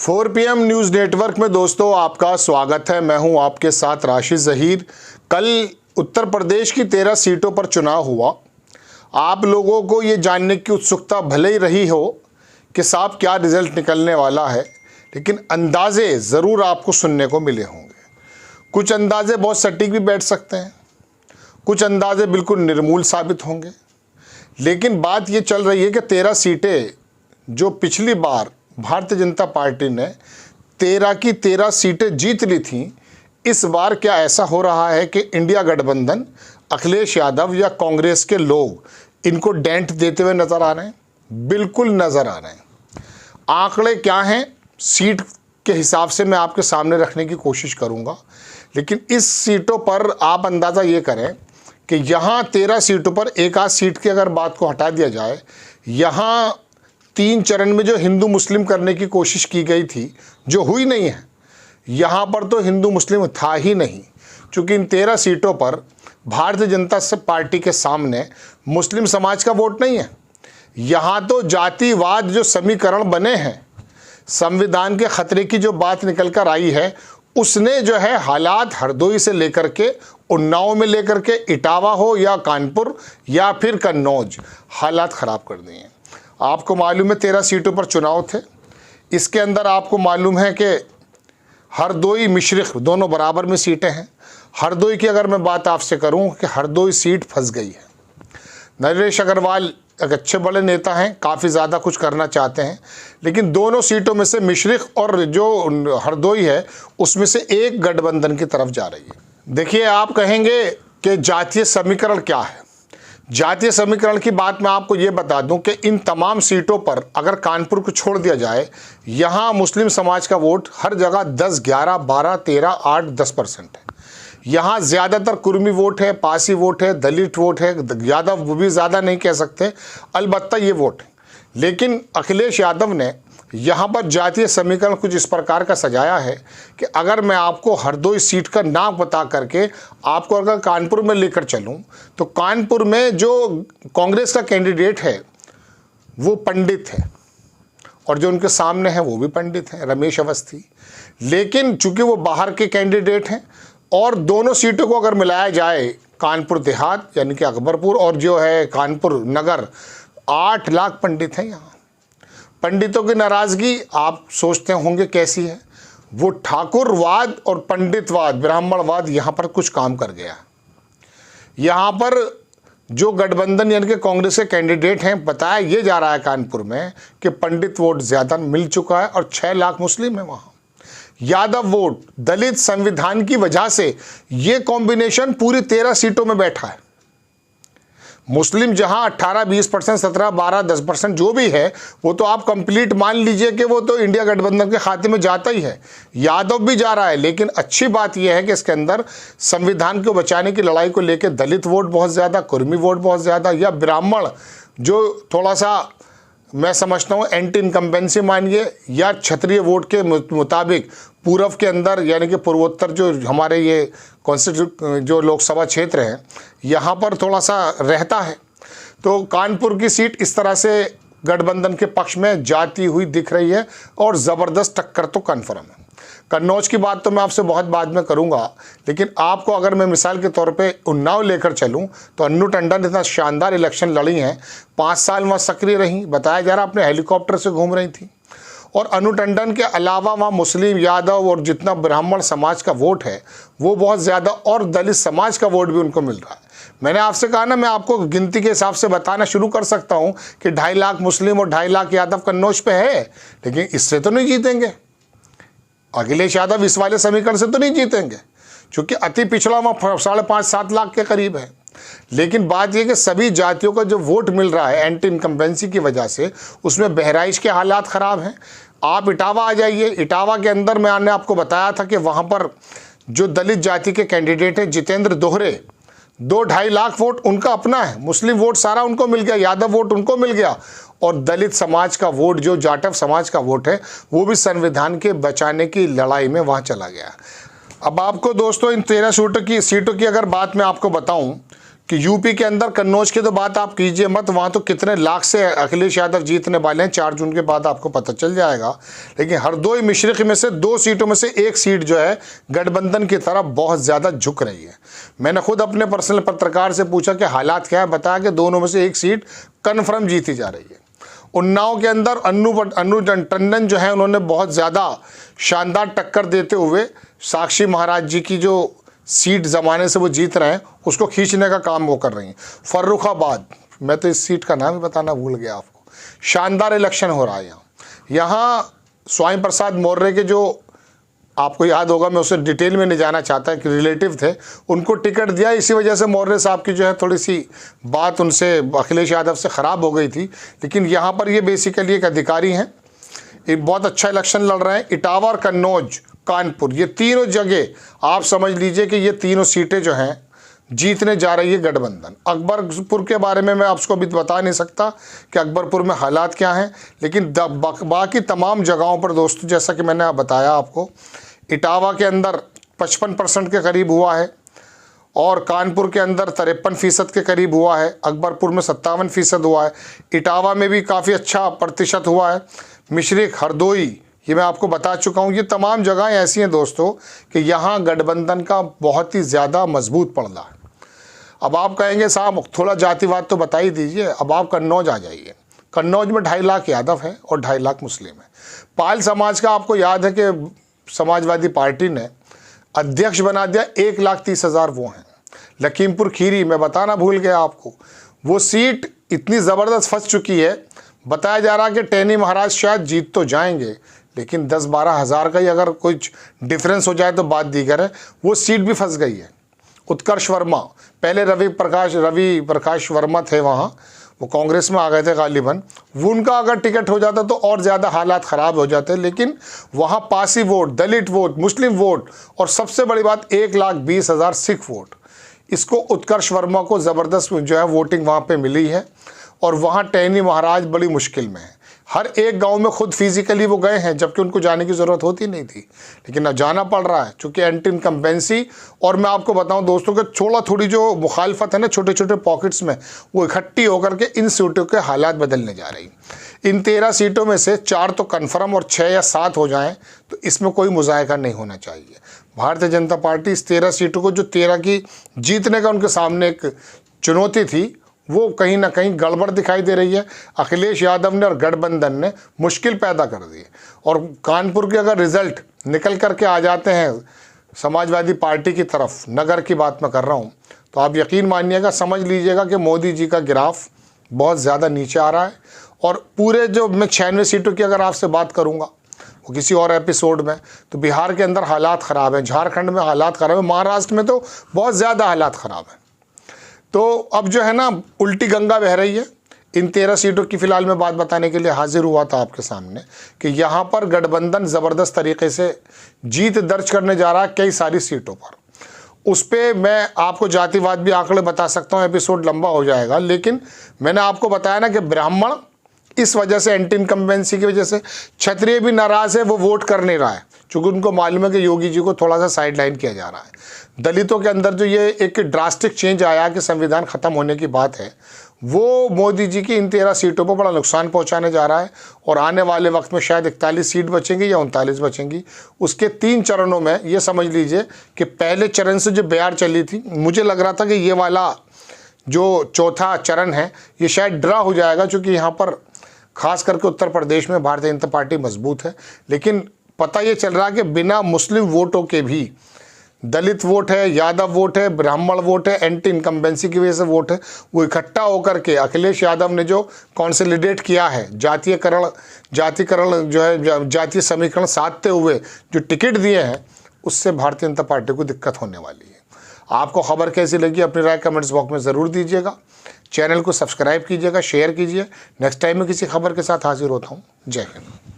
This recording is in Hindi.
4 PM न्यूज़ नेटवर्क में दोस्तों आपका स्वागत है। मैं हूं आपके साथ राशिद ज़हीर। कल उत्तर प्रदेश की 13 सीटों पर चुनाव हुआ। आप लोगों को ये जानने की उत्सुकता भले ही रही हो कि साहब क्या रिज़ल्ट निकलने वाला है, लेकिन अंदाज़े ज़रूर आपको सुनने को मिले होंगे। कुछ अंदाज़े बहुत सटीक भी बैठ सकते हैं, कुछ अंदाज़े बिल्कुल निर्मूल साबित होंगे। लेकिन बात ये चल रही है कि 13 सीटें जो पिछली बार भारतीय जनता पार्टी ने 13 की 13 सीटें जीत ली थीं, इस बार क्या ऐसा हो रहा है कि इंडिया गठबंधन, अखिलेश यादव या कांग्रेस के लोग इनको डेंट देते हुए नज़र आ रहे हैं? बिल्कुल नज़र आ रहे हैं। आंकड़े क्या हैं सीट के हिसाब से मैं आपके सामने रखने की कोशिश करूंगा, लेकिन इस सीटों पर आप अंदाज़ा ये करें कि यहाँ 13 सीटों पर एक आध सीट की अगर बात को हटा दिया जाए, यहाँ 3 चरण में जो हिंदू मुस्लिम करने की कोशिश की गई थी, जो हुई नहीं है, यहाँ पर तो हिंदू मुस्लिम था ही नहीं। चूँकि इन 13 सीटों पर भारतीय जनता पार्टी के सामने मुस्लिम समाज का वोट नहीं है। यहाँ तो जातिवाद जो समीकरण बने हैं, संविधान के खतरे की जो बात निकल कर आई है, उसने जो है हालात हरदोई से लेकर के उन्नाव में लेकर के इटावा हो या कानपुर या फिर कन्नौज, हालात ख़राब कर दिए हैं। आपको मालूम है 13 सीटों पर चुनाव थे। इसके अंदर आपको मालूम है कि हरदोई मिश्रिख दोनों बराबर में सीटें हैं। हरदोई की अगर मैं बात आपसे करूं कि हरदोई सीट फंस गई है। नरेश अग्रवाल एक अच्छे बड़े नेता हैं, काफ़ी ज़्यादा कुछ करना चाहते हैं, लेकिन दोनों सीटों में से मिश्रिख और जो हरदोई है उसमें से एक गठबंधन की तरफ जा रही है। देखिए, आप कहेंगे कि जातीय समीकरण क्या है। जातीय समीकरण की बात मैं आपको ये बता दूं कि इन तमाम सीटों पर अगर कानपुर को छोड़ दिया जाए, यहाँ मुस्लिम समाज का वोट हर जगह 10, 11, 12, 13, 8, 10% है। यहाँ ज़्यादातर कुर्मी वोट है, पासी वोट है, दलित वोट है, यादव वो भी ज़्यादा नहीं कह सकते, अलबत्ता ये वोट है। लेकिन अखिलेश यादव ने यहाँ पर जातीय समीकरण कुछ इस प्रकार का सजाया है कि अगर मैं आपको हरदोई सीट का नाम बता करके आपको अगर कानपुर में लेकर चलूँ, तो कानपुर में जो कांग्रेस का कैंडिडेट है वो पंडित है और जो उनके सामने है वो भी पंडित हैं, रमेश अवस्थी। लेकिन चूंकि वो बाहर के कैंडिडेट हैं और दोनों सीटों को अगर मिलाया जाए, कानपुर देहात यानी कि अकबरपुर और जो है कानपुर नगर, 8 लाख पंडित हैं यहाँ। पंडितों की नाराज़गी आप सोचते होंगे कैसी है। वो ठाकुरवाद और पंडितवाद, ब्राह्मणवाद यहाँ पर कुछ काम कर गया। यहाँ पर जो गठबंधन यानी कि कांग्रेस के कैंडिडेट हैं, बताया ये जा रहा है कानपुर में कि पंडित वोट ज़्यादा मिल चुका है और 6 लाख मुस्लिम है वहाँ। यादव वोट, दलित, संविधान की वजह से ये कॉम्बिनेशन पूरी 13 सीटों में बैठा है। मुस्लिम जहां 18, 20%, 17, 12, 10% जो भी है, वो तो आप कंप्लीट मान लीजिए कि वो तो इंडिया गठबंधन के खाते में जाता ही है। यादव भी जा रहा है, लेकिन अच्छी बात यह है कि इसके अंदर संविधान को बचाने की लड़ाई को लेकर दलित वोट बहुत ज़्यादा, कुर्मी वोट बहुत ज़्यादा, या ब्राह्मण जो थोड़ा सा मैं समझता हूँ एंटी इनकम्बेंसी मानिए, या क्षत्रिय वोट के मुताबिक पूर्व के अंदर यानी कि पूर्वोत्तर जो हमारे ये जो लोकसभा क्षेत्र हैं, यहाँ पर थोड़ा सा रहता है। तो कानपुर की सीट इस तरह से गठबंधन के पक्ष में जाती हुई दिख रही है और ज़बरदस्त टक्कर तो कन्फर्म है। कन्नौज की बात तो मैं आपसे बहुत बाद में करूंगा, लेकिन आपको अगर मैं मिसाल के तौर पे उन्नाव लेकर चलूं, तो अन्नू टंडन इतना शानदार इलेक्शन लड़ी हैं, 5 साल वहाँ सक्रिय रहीं, बताया जा रहा अपने हेलीकॉप्टर से घूम रही थी। और अन्नू टंडन के अलावा वहाँ मुस्लिम, यादव और जितना ब्राह्मण समाज का वोट है वो बहुत ज़्यादा, और दलित समाज का वोट भी उनको मिल रहा है। मैंने आपसे कहा ना, मैं आपको गिनती के हिसाब से बताना शुरू कर सकता हूँ कि 2.5 लाख मुस्लिम और 2.5 लाख यादव कन्नौज पे है, लेकिन इससे तो नहीं जीतेंगे। अखिलेश यादव इस वाले समीकरण से तो नहीं जीतेंगे, क्योंकि अति पिछड़ा वहाँ 5.5-7 लाख के करीब है। लेकिन बात यह कि सभी जातियों का जो वोट मिल रहा है एंटी इनकम्बेंसी की वजह से, उसमें बहराइच के हालात ख़राब हैं। आप इटावा आ जाइए, इटावा के अंदर मैंने आपको बताया था कि वहाँ पर जो दलित जाति के कैंडिडेट हैं जितेंद्र दोहरे, 2-2.5 लाख वोट उनका अपना है, मुस्लिम वोट सारा उनको मिल गया, यादव वोट उनको मिल गया, और दलित समाज का वोट जो जाटव समाज का वोट है वो भी संविधान के बचाने की लड़ाई में वहाँ चला गया। अब आपको दोस्तों इन 13 सीटों की अगर बात मैं आपको बताऊं कि यूपी के अंदर कन्नौज की तो बात आप कीजिए मत, वहाँ तो कितने लाख से अखिलेश यादव जीतने वाले हैं, 4 जून के बाद आपको पता चल जाएगा। लेकिन हरदोई मिश्रिख में से 2 सीटों में से एक सीट जो है गठबंधन की तरफ बहुत ज़्यादा झुक रही है। मैंने खुद अपने पर्सनल पत्रकार से पूछा कि हालात क्या है, बताया कि दोनों में से एक सीट कन्फर्म जीती जा रही है। उन्नाव के अंदर अन्नू टंडन जो है उन्होंने बहुत ज़्यादा शानदार टक्कर देते हुए साक्षी महाराज जी की जो सीट ज़माने से वो जीत रहे हैं उसको खींचने का काम वो कर रही हैं। फर्रुखाबाद, मैं तो इस सीट का नाम ही बताना भूल गया आपको, शानदार इलेक्शन हो रहा है यहाँ स्वामी प्रसाद मौर्य के जो आपको याद होगा, मैं उसे डिटेल में नहीं जाना चाहता कि रिलेटिव थे, उनको टिकट दिया। इसी वजह से मौर्य साहब की जो है थोड़ी सी बात उनसे अखिलेश यादव से ख़राब हो गई थी। लेकिन यहाँ पर ये बेसिकली एक अधिकारी हैं, एक बहुत अच्छा इलेक्शन लड़ रहे हैं। इटावा और कन्नौज, कानपुर, ये तीनों जगह आप समझ लीजिए कि ये तीनों सीटें जो हैं जीतने जा रही है गठबंधन। अकबरपुर के बारे में मैं आपको अभी बता नहीं सकता कि अकबरपुर में हालात क्या हैं, लेकिन बाकी तमाम जगहों पर दोस्तों जैसा कि मैंने बताया आपको, इटावा के अंदर 55% के करीब हुआ है और कानपुर के अंदर 53% के करीब हुआ है। अकबरपुर में 57% हुआ है। इटावा में भी काफ़ी अच्छा प्रतिशत हुआ है। मिश्रिख, हरदोई, ये मैं आपको बता चुका हूँ। ये तमाम जगहें ऐसी हैं दोस्तों कि यहाँ गठबंधन का बहुत ही ज़्यादा मजबूत पड़ता है। अब आप कहेंगे साहब थोड़ा जातिवाद तो बता ही दीजिए। अब आप कन्नौज आ जाइए। कन्नौज में 2.5 लाख यादव हैं और 2.5 लाख मुस्लिम हैं। पाल समाज का आपको याद है कि समाजवादी पार्टी ने अध्यक्ष बना दिया, 1,30,000 वो हैं। लखीमपुर खीरी, मैं बताना भूल गया आपको, वो सीट इतनी ज़बरदस्त फंस चुकी है। बताया जा रहा कि टेनी महाराज शायद जीत तो जाएंगे, लेकिन 10-12 हज़ार का ही अगर कुछ डिफरेंस हो जाए तो बात दीगर है। वो सीट भी फंस गई है। उत्कर्ष वर्मा, पहले रवि प्रकाश वर्मा थे वहाँ, वो कांग्रेस में आ गए थे गालिबन। वो उनका अगर टिकट हो जाता तो और ज़्यादा हालात ख़राब हो जाते। लेकिन वहाँ पासी वोट, दलित वोट, मुस्लिम वोट और सबसे बड़ी बात 1,20,000 सिख वोट, इसको उत्कर्ष वर्मा को ज़बरदस्त जो है वोटिंग वहाँ पे मिली है। और वहाँ टहनी महाराज बड़ी मुश्किल में है। हर एक गांव में खुद फिजिकली वो गए हैं, जबकि उनको जाने की ज़रूरत होती नहीं थी, लेकिन अब जाना पड़ रहा है चूँकि एंटी इनकम्बेंसी। और मैं आपको बताऊं दोस्तों कि थोड़ी जो मुखालफत है ना छोटे छोटे पॉकेट्स में, वो इकट्ठी होकर के इन सीटों के हालात बदलने जा रही। इन 13 सीटों में से 4 तो कन्फर्म और 6 या 7 हो जाएँ तो इसमें कोई मुज़ायका नहीं होना चाहिए। भारतीय जनता पार्टी इस 13 सीटों को, जो 13 की जीतने का उनके सामने एक चुनौती थी, वो कहीं ना कहीं गड़बड़ दिखाई दे रही है। अखिलेश यादव ने और गठबंधन ने मुश्किल पैदा कर दी। और कानपुर के अगर रिज़ल्ट निकल करके आ जाते हैं समाजवादी पार्टी की तरफ, नगर की बात मैं कर रहा हूँ, तो आप यकीन मानिएगा, समझ लीजिएगा कि मोदी जी का ग्राफ बहुत ज़्यादा नीचे आ रहा है। और पूरे जो मैं 96 सीटों की अगर आपसे बात करूँगा वो किसी और एपिसोड में, तो बिहार के अंदर हालात ख़राब हैं, झारखंड में हालात ख़राब है, महाराष्ट्र में तो बहुत ज़्यादा हालात ख़राब हैं। तो अब जो है ना उल्टी गंगा बह रही है। इन 13 सीटों की फ़िलहाल मैं बात बताने के लिए हाजिर हुआ था आपके सामने कि यहाँ पर गठबंधन ज़बरदस्त तरीके से जीत दर्ज करने जा रहा है कई सारी सीटों पर। उस पर मैं आपको जातिवाद भी आंकड़े बता सकता हूँ, एपिसोड लंबा हो जाएगा। लेकिन मैंने आपको बताया ना कि ब्राह्मण इस वजह से, एंटी इनकम्बेंसी की वजह से, क्षत्रिय भी नाराज़ है, वो वोट कर नहीं रहा है क्योंकि उनको मालूम है कि योगी जी को थोड़ा सा साइडलाइन किया जा रहा है। दलितों के अंदर जो ये एक ड्रास्टिक चेंज आया कि संविधान ख़त्म होने की बात है, वो मोदी जी की इन 13 सीटों पर बड़ा नुकसान पहुंचाने जा रहा है। और आने वाले वक्त में शायद 41 सीट बचेंगी या 39 बचेंगी। उसके 3 चरणों में ये समझ लीजिए कि पहले चरण से जो बयार चली थी, मुझे लग रहा था कि ये वाला जो चौथा चरण है ये शायद ड्रा हो जाएगा, क्योंकि यहाँ पर खास करके उत्तर प्रदेश में भारतीय जनता पार्टी मजबूत है। लेकिन पता ये चल रहा है कि बिना मुस्लिम वोटों के भी, दलित वोट है, यादव वोट है, ब्राह्मण वोट है, एंटी इनकम्बेंसी की वजह से वोट है, वो इकट्ठा होकर के अखिलेश यादव ने जो कॉन्सोलिडेट किया है, जातीयकरण जो है, जातीय समीकरण साधते हुए जो टिकट दिए हैं, उससे भारतीय जनता पार्टी को दिक्कत होने वाली है। आपको खबर कैसी लगी अपनी राय कमेंट्स बॉक्स में ज़रूर दीजिएगा। चैनल को सब्सक्राइब कीजिएगा, शेयर कीजिए। नेक्स्ट टाइम में किसी खबर के साथ हाजिर होता हूँ। जय हिंद।